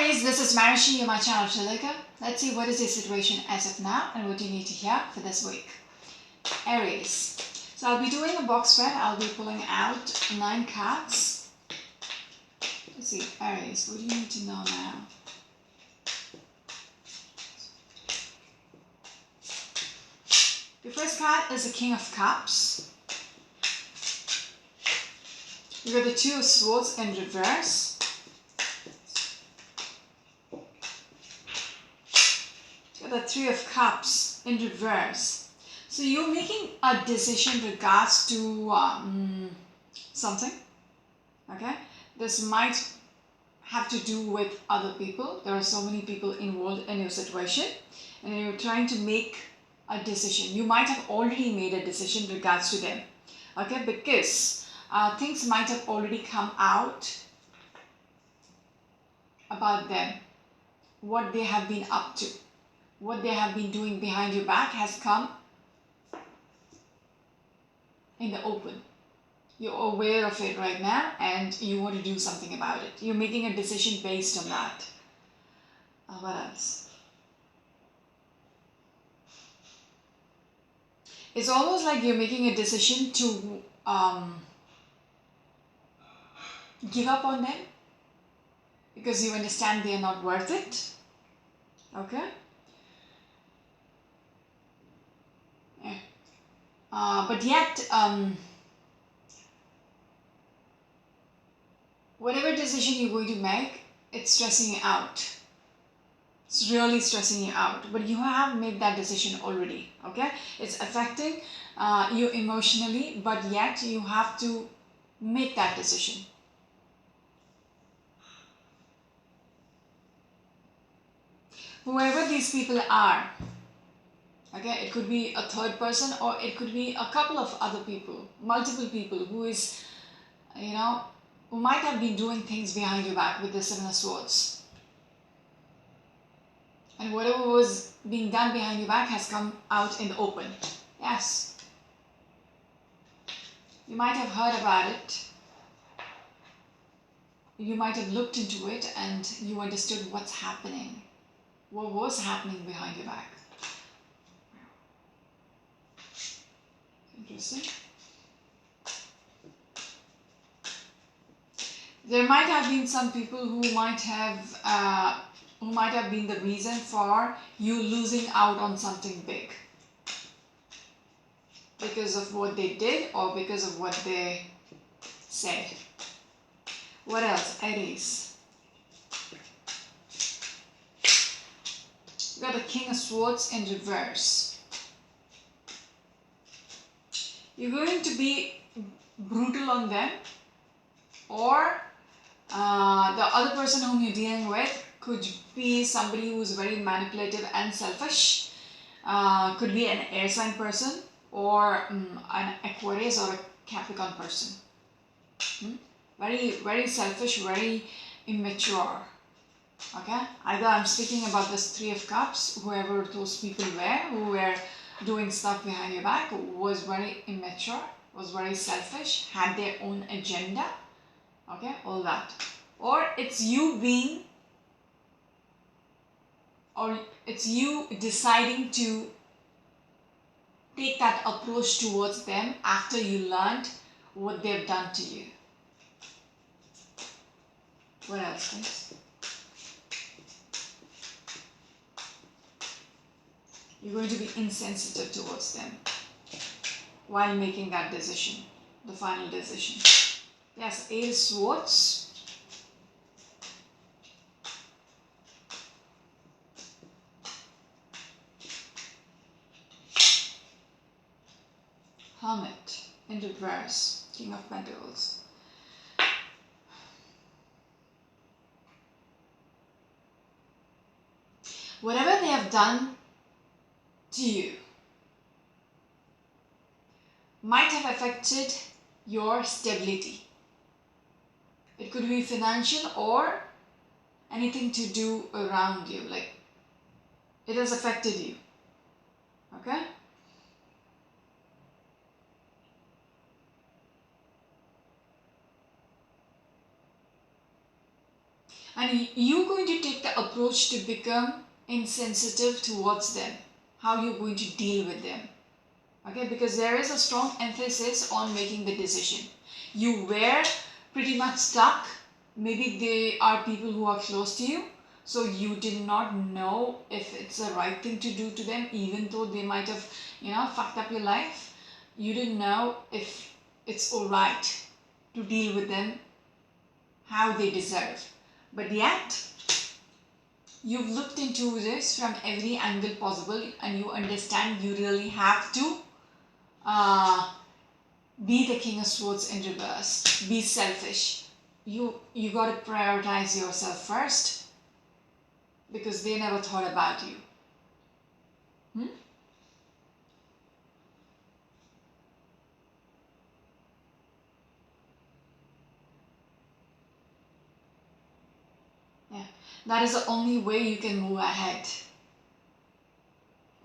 Aries, this is Marishi, my channel Shalika. Let's see what is your situation as of now and what you need to hear for this week. Aries. So I'll be doing a box spread. I'll be pulling out 9 cards. Let's see, Aries, what do you need to know now? Your first card is the King of Cups. You got the Two of Swords in reverse. The Three of Cups in reverse. So you're making a decision regards to something. Okay, this might have to do with other people. There are so many people involved in your situation, and you're trying to make a decision. You might have already made a decision regards to them. Okay, because things might have already come out about them, what they have been up to. What they have been doing behind your back has come in the open. You're aware of it right now and you want to do something about it. You're making a decision based on that. What else? It's almost like you're making a decision to give up on them because you understand they are not worth it. Okay? But yet, whatever decision you're going to make, it's stressing you out. It's really stressing you out. But you have made that decision already, okay? It's affecting you emotionally, but yet you have to make that decision. Whoever these people are, okay, it could be a third person or it could be a couple of other people, multiple people who is, who might have been doing things behind your back with the Seven of Swords. And whatever was being done behind your back has come out in the open. Yes. You might have heard about it. You might have looked into it and you understood what's happening. What was happening behind your back. Interesting. There might have been some people who might have been the reason for you losing out on something big because of what they did or because of what they said. What else? Aries. You got the King of Swords in reverse. You're going to be brutal on them, or the other person whom you're dealing with could be somebody who's very manipulative and selfish. Could be an air sign person or an Aquarius or a Capricorn person. Very, very selfish, very immature. Okay? Either I'm speaking about this Three of Cups, whoever those people were, who were doing stuff behind your back, was very immature, was very selfish, had their own agenda. Okay, all that. Or it's you deciding to take that approach towards them after you learned what they've done to you. What else, guys? You're going to be insensitive towards them while making that decision, the final decision. Yes, Eight of Swords. Hermit in reverse, King of Pentacles. Whatever they have done to you might have affected your stability. It could be financial or anything to do around you, like it has affected you. Okay? And you're going to take the approach to become insensitive towards them, how you're going to deal with them. Okay, because there is a strong emphasis on making the decision. You were pretty much stuck. Maybe they are people who are close to you, so you did not know if it's the right thing to do to them, even though they might have, fucked up your life. You didn't know if it's alright to deal with them how they deserve. But yet, you've looked into this from every angle possible, and you understand you really have to be the King of Swords in reverse. Be selfish. You got to prioritize yourself first, because they never thought about you. Yeah, that is the only way you can move ahead,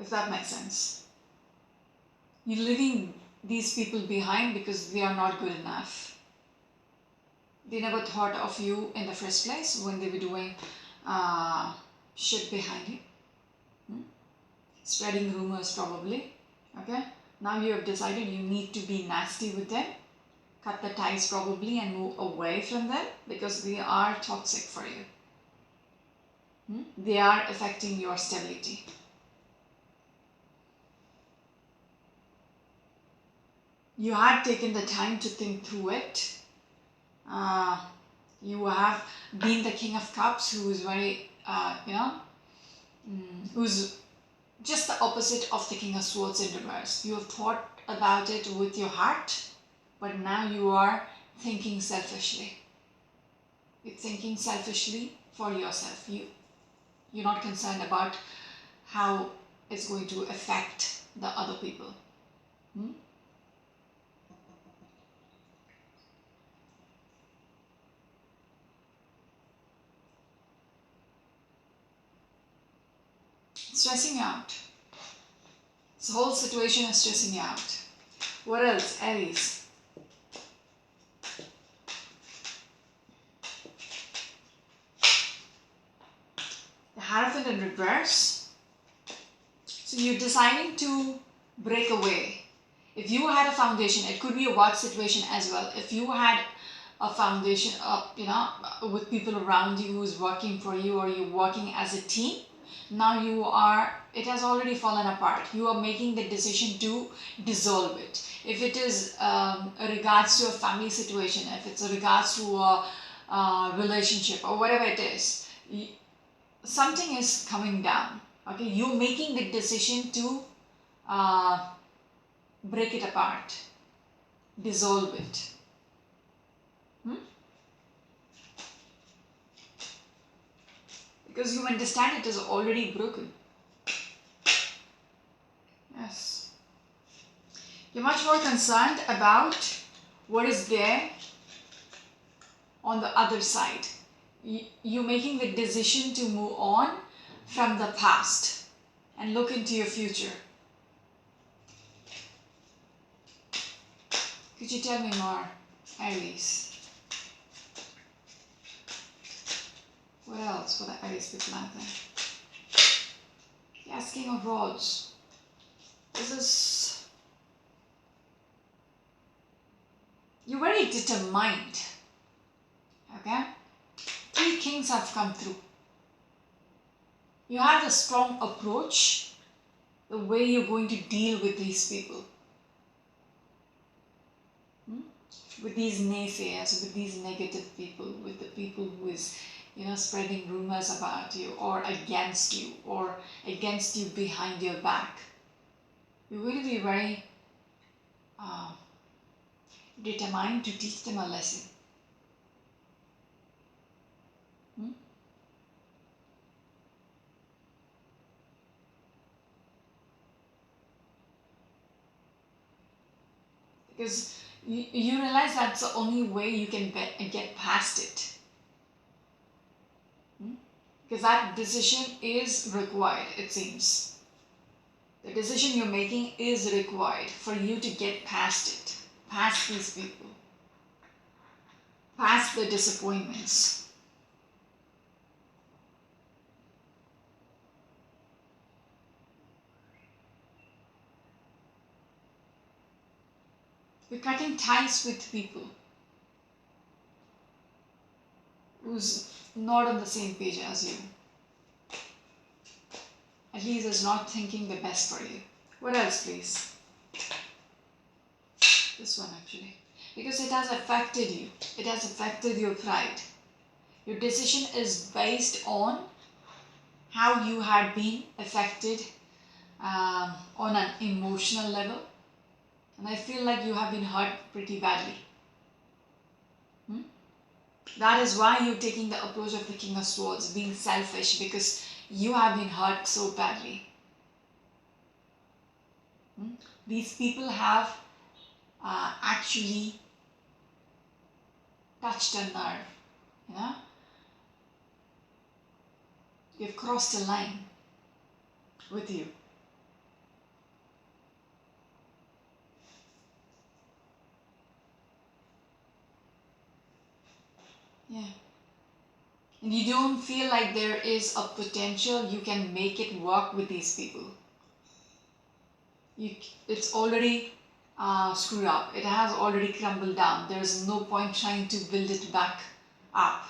if that makes sense. You're leaving these people behind because they are not good enough. They never thought of you in the first place when they were doing shit behind you. Spreading rumors probably. Okay? Now you have decided you need to be nasty with them. Cut the ties probably and move away from them because they are toxic for you. They are affecting your stability. You had taken the time to think through it. You have been the King of Cups, who is very, who's just the opposite of the King of Swords in reverse. You have thought about it with your heart, but now you are thinking selfishly. You're thinking selfishly for yourself. You're not concerned about how it's going to affect the other people. Stressing you out. This whole situation is stressing you out. What else? Aries. The Hierophant in reverse. So you're deciding to break away. If you had a foundation, it could be a work situation as well. If you had a foundation with people around you who's working for you, or you're working as a team, now it has already fallen apart. You are making the decision to dissolve it. If it is regards to a family situation, if it's regards to a relationship or whatever it is, something is coming down. Okay, you're making the decision to break it apart, dissolve it. Because you understand it is already broken. Yes. You're much more concerned about what is there on the other side. You're making the decision to move on from the past and look into your future. Could you tell me more, Aries? What else for the Aries people out there? Yes, King of Rods. This is... You're very determined. Okay? 3 kings have come through. You have a strong approach, the way you're going to deal with these people. With these naysayers, with these negative people, with the people who is spreading rumors about you, or against you behind your back. You're going to be very determined to teach them a lesson. Because you realize that's the only way you can get past it. Because that decision is required, it seems. The decision you're making is required for you to get past it, past these people, past the disappointments. You're cutting ties with people who's not on the same page as you. At least is not thinking the best for you. What else, please? This one actually. Because it has affected you. It has affected your pride. Your decision is based on how you had been affected on an emotional level. And I feel like you have been hurt pretty badly. That is why you're taking the approach of the King of Swords, being selfish, because you have been hurt so badly. These people have actually touched a nerve. You know? You've crossed a line with you. Yeah. And you don't feel like there is a potential you can make it work with these people. It's already screwed up. It has already crumbled down. There is no point trying to build it back up.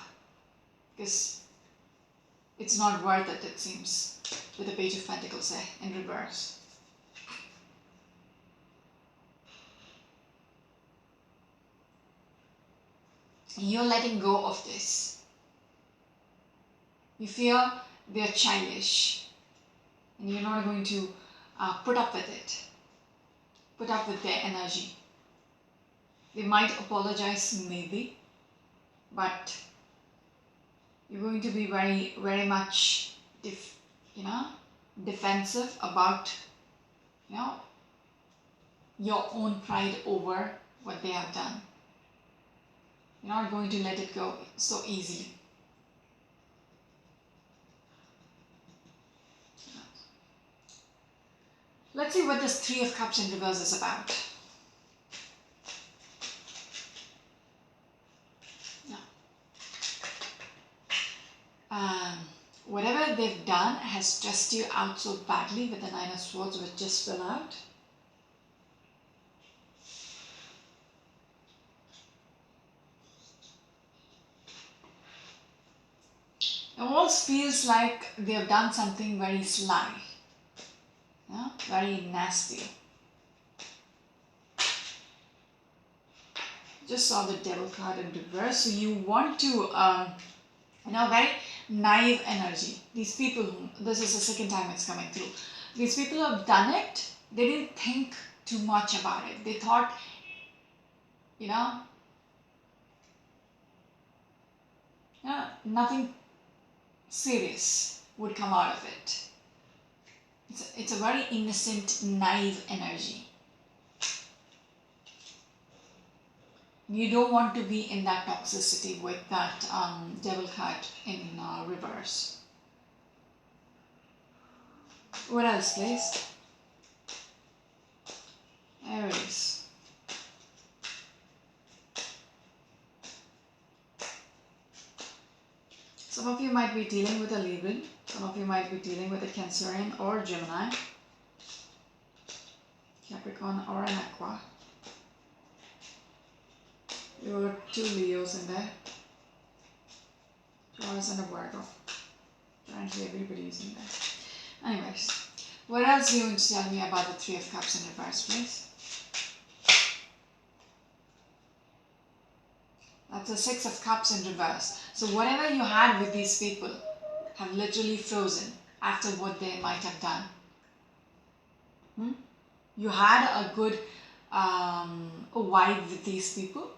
Because it's not worth it, it seems, with the Page of Pentacles in reverse. You're letting go of this. You feel they're childish and you're not going to put up with it, put up with their energy. They might apologize maybe, but you're going to be very, very much defensive about your own pride over what they have done. You're not going to let it go so easily. Let's see what this Three of Cups in reverse is about. Whatever they've done has stressed you out so badly with the Nine of Swords, which just fell out. It almost feels like they've done something very sly, very nasty. Just saw the Devil card in reverse, so you want to, very naive energy. These people, this is the second time it's coming through. These people who have done it, they didn't think too much about it. They thought, nothing serious would come out of it. It's a very innocent, naive energy. You don't want to be in that toxicity with that Devil card in reverse. What else, please? Aries. Some of you might be dealing with a Libran. Some of you might be dealing with a Cancerian or Gemini, Capricorn or an Aqua. There are two Leos in there, Taurus and a Virgo. Apparently everybody is in there. Anyways, what else do you want to tell me about the Three of Cups in reverse, please? That's the Six of Cups in reverse. So whatever you had with these people have literally frozen after what they might have done. You had a good vibe with these people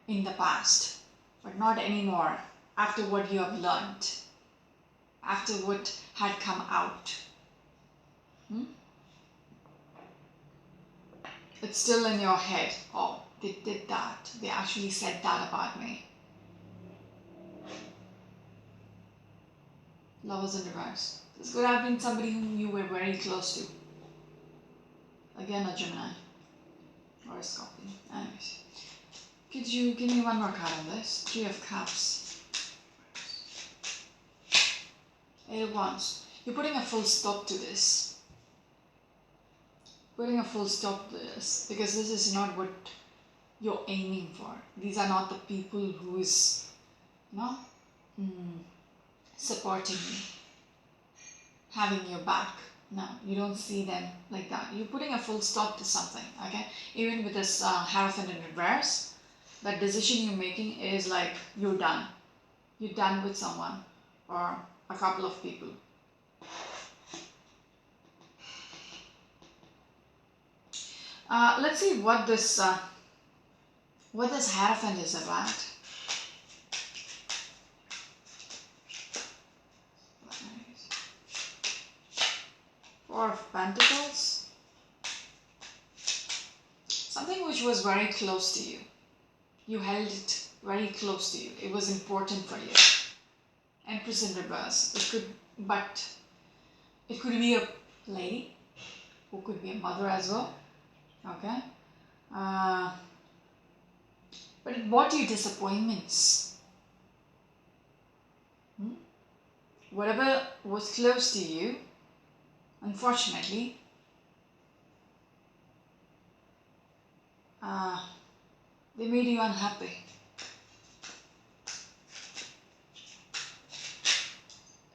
in the past, but not anymore after what you have learned, after what had come out. It's still in your head. Oh, they did that. They actually said that about me. Lovers in reverse. This could have been somebody whom you were very close to. Again, a Gemini or a Scorpion. Anyways. Could you give me one more card on this? Three of Cups. Eight of Wands. You're putting a full stop to this. Putting a full stop to this because this is not what you're aiming for. These are not the people who is, you know, supporting you, having your back. No, you don't see them like that. You're putting a full stop to something, okay? Even with this Hierophant in reverse, that decision you're making is like you're done. You're done with someone or a couple of people. Let's see what this Hierophant is about. Four of Pentacles. Something which was very close to you. You held it very close to you. It was important for you. Empress in reverse. It could be a lady, who could be a mother as well. Okay. But it brought you disappointments. Whatever was close to you, unfortunately, they made you unhappy.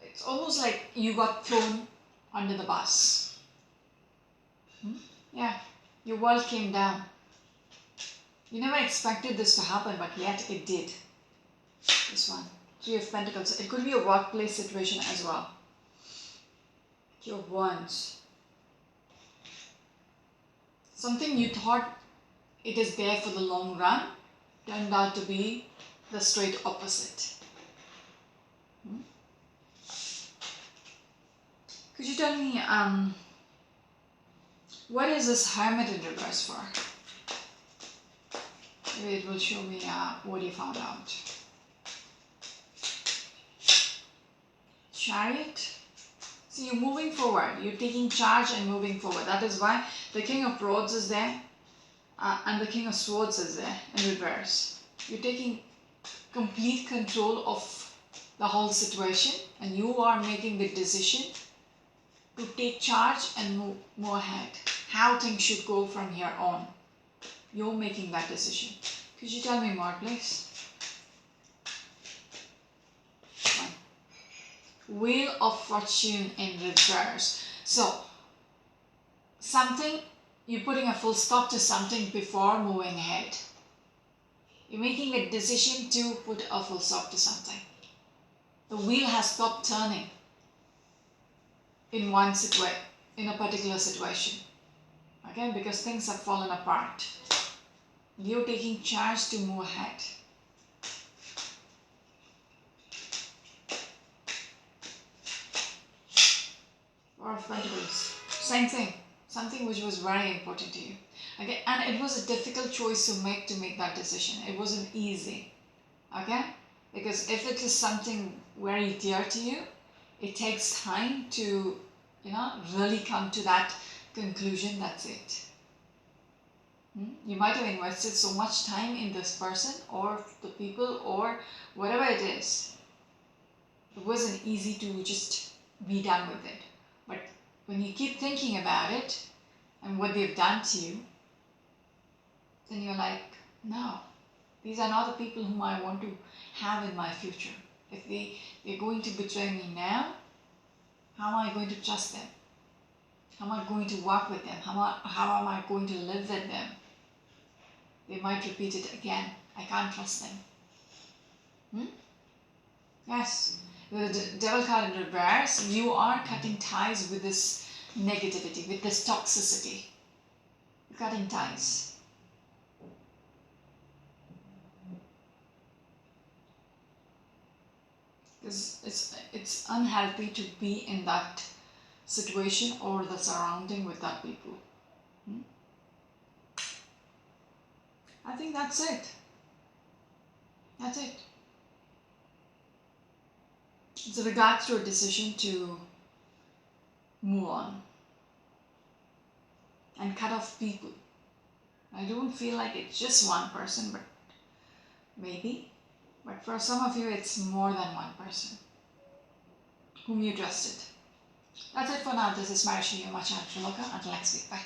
It's almost like you got thrown under the bus. Yeah, your world came down. You never expected this to happen, but yet it did. This one, Three of Pentacles. It could be a workplace situation as well. Your Wands. Something you thought it is there for the long run turned out to be the straight opposite. Could you tell me what is this Hermit in reverse for? Maybe it will show me what you found out. Chariot. So you're moving forward. You're taking charge and moving forward. That is why the King of Rods is there and the King of Swords is there in reverse. You're taking complete control of the whole situation and you are making the decision to take charge and move ahead. How things should go from here on. You're making that decision. Could you tell me more, please? Wheel of Fortune in reverse. So, you're putting a full stop to something before moving ahead. You're making a decision to put a full stop to something. The wheel has stopped turning in a particular situation. Okay, because things have fallen apart. You're taking charge to move ahead. Four of Pentacles. Same thing. Something which was very important to you. Okay, and it was a difficult choice to make that decision. It wasn't easy. Okay? Because if it is something very dear to you, it takes time to, really come to that conclusion. That's it. You might have invested so much time in this person or the people or whatever it is. It wasn't easy to just be done with it. But when you keep thinking about it and what they've done to you, then you're like, no, these are not the people whom I want to have in my future. If they're going to betray me now, how am I going to trust them? How am I going to work with them? How am I going to live with them? They might repeat it again. I can't trust them. Yes. The Devil card in reverse, you are cutting ties with this negativity, with this toxicity. You're cutting ties. Because it's unhealthy to be in that situation or the surrounding with that people. I think that's it. That's it. It's in regards to a decision to move on and cut off people. I don't feel like it's just one person, but maybe. But for some of you, it's more than one person whom you trusted. That's it for now. This is Marishi, your Macha Astrologer. Until next week. Bye.